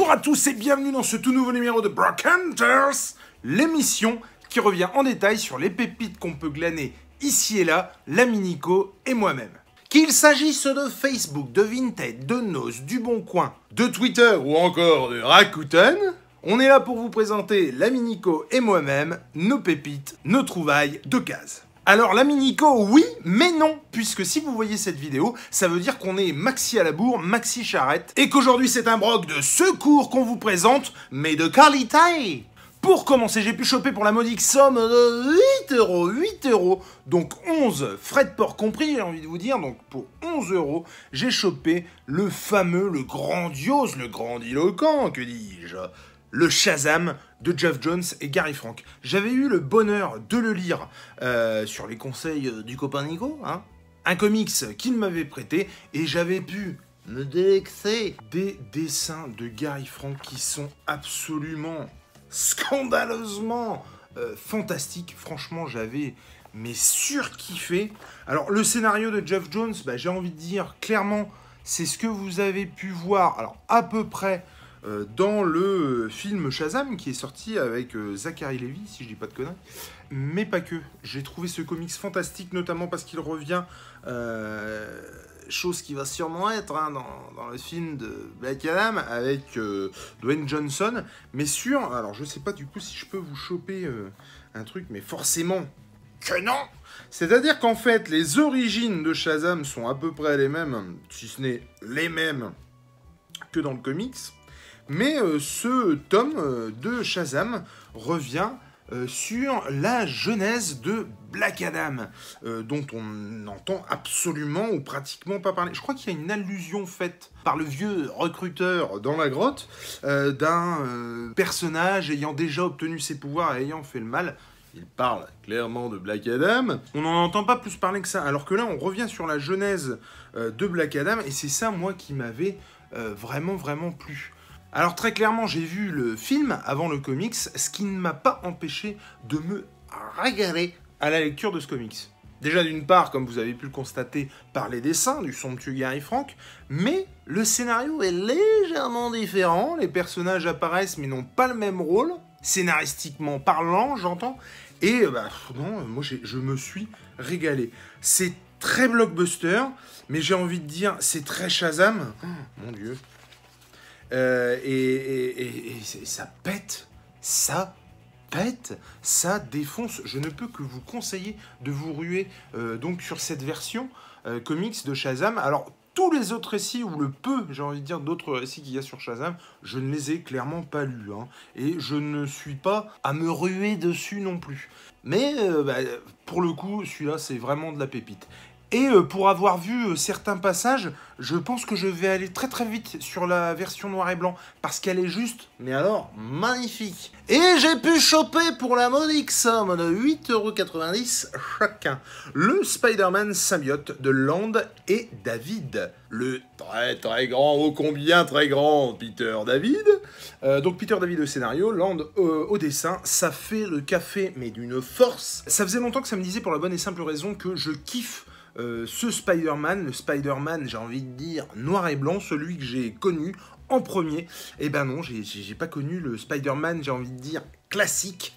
Bonjour à tous et bienvenue dans ce tout nouveau numéro de Brock Hunters, l'émission qui revient en détail sur les pépites qu'on peut glaner ici et là, l'ami Nico et moi-même. Qu'il s'agisse de Facebook, de Vinted, de Nose, du Bon Coin, de Twitter ou encore de Rakuten, on est là pour vous présenter l'ami Nico et moi-même, nos pépites, nos trouvailles de case. Alors l'ami Nico, oui, mais non, puisque si vous voyez cette vidéo, ça veut dire qu'on est maxi à la bourre, maxi charrette, et qu'aujourd'hui c'est un broc de secours qu'on vous présente, mais de qualité. Pour commencer, j'ai pu choper pour la modique somme de 8 €, donc 11 frais de port compris, j'ai envie de vous dire, donc pour 11 €, j'ai chopé le fameux, le grandiose, le grandiloquent, que dis-je, le Shazam de Geoff Johns et Gary Frank. J'avais eu le bonheur de le lire sur les conseils du copain Nico, hein, un comics qu'il m'avait prêté, et j'avais pu me délecter des dessins de Gary Frank qui sont absolument scandaleusement fantastiques. Franchement, j'avais surkiffé. Alors, le scénario de Geoff Johns, j'ai envie de dire, clairement, c'est ce que vous avez pu voir, alors à peu près, dans le film Shazam qui est sorti avec Zachary Levi, si je dis pas de conneries, mais pas que. J'ai trouvé ce comics fantastique, notamment parce qu'il revient, chose qui va sûrement être dans le film de Black Adam avec Dwayne Johnson, mais alors je sais pas du coup si je peux vous choper un truc, mais forcément que non. C'est-à-dire qu'en fait, les origines de Shazam sont à peu près les mêmes, si ce n'est les mêmes que dans le comics. Mais ce tome de Shazam revient sur la genèse de Black Adam, dont on n'entend absolument ou pratiquement pas parler. Je crois qu'il y a une allusion faite par le vieux recruteur dans la grotte d'un personnage ayant déjà obtenu ses pouvoirs et ayant fait le mal. Il parle clairement de Black Adam. On n'en entend pas plus parler que ça. Alors que là, on revient sur la genèse de Black Adam, et c'est ça, moi, qui m'avait vraiment plu. Alors très clairement, j'ai vu le film avant le comics, ce qui ne m'a pas empêché de me régaler à la lecture de ce comics. Déjà d'une part, comme vous avez pu le constater par les dessins du somptueux Gary Frank, mais le scénario est légèrement différent, les personnages apparaissent mais n'ont pas le même rôle, scénaristiquement parlant, j'entends, et non, moi je me suis régalé. C'est très blockbuster, mais j'ai envie de dire, c'est très Shazam, oh, mon Dieu. Et ça pète, ça défonce. Je ne peux que vous conseiller de vous ruer donc sur cette version comics de Shazam. Alors, tous les autres récits, ou le peu, j'ai envie de dire, d'autres récits qu'il y a sur Shazam, je ne les ai clairement pas lus, hein, et je ne suis pas à me ruer dessus non plus. Mais, pour le coup, celui-là, c'est vraiment de la pépite. Et pour avoir vu certains passages, je pense que je vais aller très vite sur la version noir et blanc, parce qu'elle est juste, mais alors, magnifique. Et j'ai pu choper pour la modique somme de 8,90 € chacun, le Spider-Man symbiote de Land et David. Le très grand, ô combien très grand, Peter David. Donc Peter David au scénario, Land au dessin, ça fait le café, mais d'une force. Ça faisait longtemps que ça me disait, pour la bonne et simple raison que je kiffe ce Spider-Man, le Spider-Man, j'ai envie de dire, noir et blanc, celui que j'ai connu en premier. Et ben non, j'ai pas connu le Spider-Man, j'ai envie de dire, classique.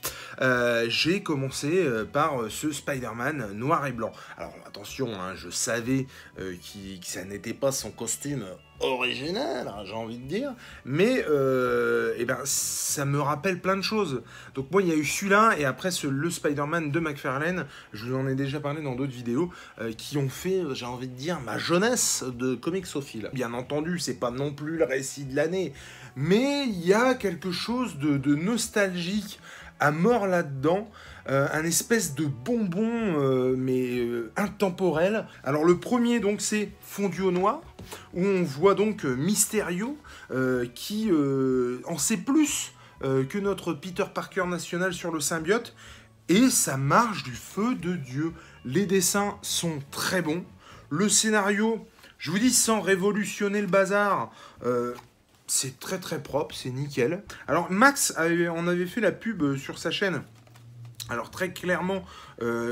J'ai commencé par ce Spider-Man noir et blanc. Alors attention, hein, je savais que ça n'était pas son costume original, hein, j'ai envie de dire, mais ça me rappelle plein de choses. Donc moi, il y a eu celui-là, et après le Spider-Man de McFarlane, je vous en ai déjà parlé dans d'autres vidéos, qui ont fait, j'ai envie de dire, ma jeunesse de comics-ophile. Bien entendu, c'est pas non plus le récit de l'année, mais il y a quelque chose de nostalgique à mort là-dedans, un espèce de bonbon, intemporel. Alors le premier, donc, c'est Fondu au noir, où on voit donc Mysterio, qui en sait plus que notre Peter Parker national sur le symbiote, et ça marche du feu de Dieu. Les dessins sont très bons, le scénario, je vous dis, sans révolutionner le bazar, c'est très propre, c'est nickel. Alors Max on avait fait la pub sur sa chaîne. Alors très clairement,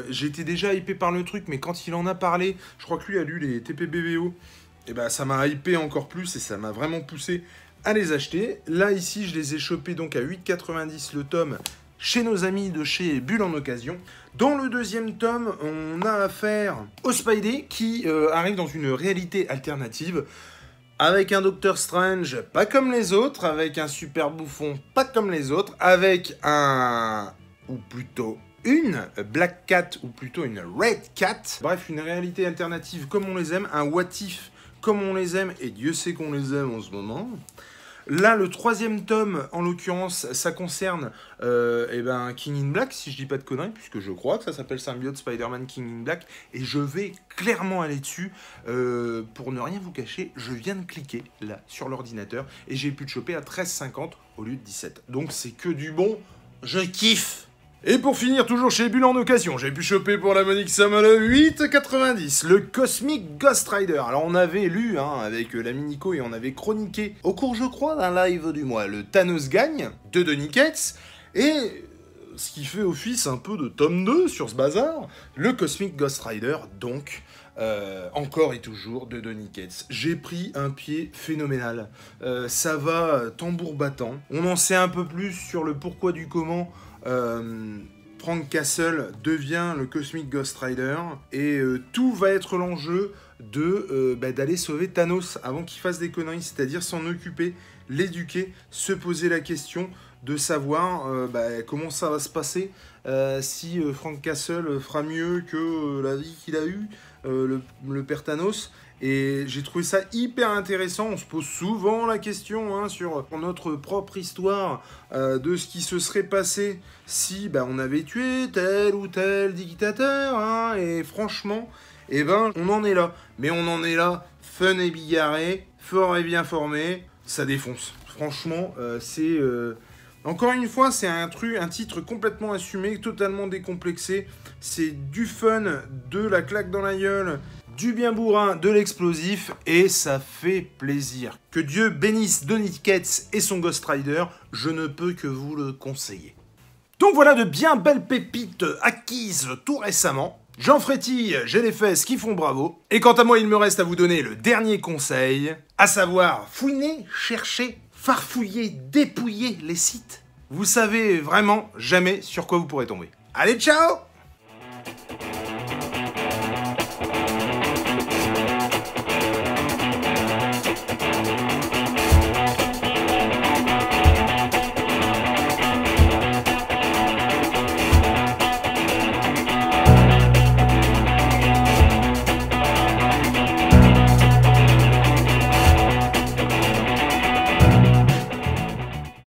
j'étais déjà hypé par le truc, mais quand il en a parlé, je crois que lui a lu les TPBVO, et ça m'a hypé encore plus, et ça m'a vraiment poussé à les acheter. Là, ici, je les ai chopés donc à 8,90 le tome chez nos amis de chez Bulle en Occasion. Dans le deuxième tome, on a affaire au Spidey qui arrive dans une réalité alternative avec un Doctor Strange pas comme les autres, avec un Super Bouffon pas comme les autres, avec un... ou plutôt une Black Cat ou plutôt une Red Cat. Bref, une réalité alternative comme on les aime, un what if comme on les aime, et Dieu sait qu'on les aime en ce moment. Là, le troisième tome, en l'occurrence, ça concerne King in Black, si je dis pas de conneries, puisque je crois que ça s'appelle Symbiote Spider-Man King in Black, et je vais clairement aller dessus. Pour ne rien vous cacher, je viens de cliquer, là, sur l'ordinateur, et j'ai pu le choper à 13,50 au lieu de 17. Donc c'est que du bon, je kiffe. Et pour finir, toujours chez Bulle en Occasion, j'ai pu choper pour la monique Somme à 8,90 le Cosmic Ghost Rider. Alors on avait lu avec l'ami Nico et on avait chroniqué au cours, je crois, d'un live du mois, le Thanos gagne de Donny Cates, et ce qui fait office un peu de tome 2 sur ce bazar, le Cosmic Ghost Rider, donc encore et toujours de Donny Cates. J'ai pris un pied phénoménal, ça va tambour battant, on en sait un peu plus sur le pourquoi du comment. Frank Castle devient le Cosmic Ghost Rider et tout va être l'enjeu de d'aller sauver Thanos avant qu'il fasse des conneries, c'est-à-dire s'en occuper, l'éduquer, se poser la question de savoir comment ça va se passer, si Frank Castle fera mieux que la vie qu'il a eue, le père Thanos. Et j'ai trouvé ça hyper intéressant. On se pose souvent la question sur notre propre histoire de ce qui se serait passé si on avait tué tel ou tel dictateur. Et franchement, on en est là. Mais on en est là, fun et bigarré, fort et bien formé, ça défonce. Franchement, c'est... Encore une fois, c'est un titre complètement assumé, totalement décomplexé. C'est du fun, de la claque dans la gueule, du bien bourrin, de l'explosif, et ça fait plaisir. Que Dieu bénisse Donny Cates et son Ghost Rider, je ne peux que vous le conseiller. Donc voilà de bien belles pépites acquises tout récemment. J'en frétille, j'ai les fesses qui font bravo. Et quant à moi, il me reste à vous donner le dernier conseil, à savoir fouiner, chercher, farfouiller, dépouiller les sites. Vous savez vraiment jamais sur quoi vous pourrez tomber. Allez, ciao!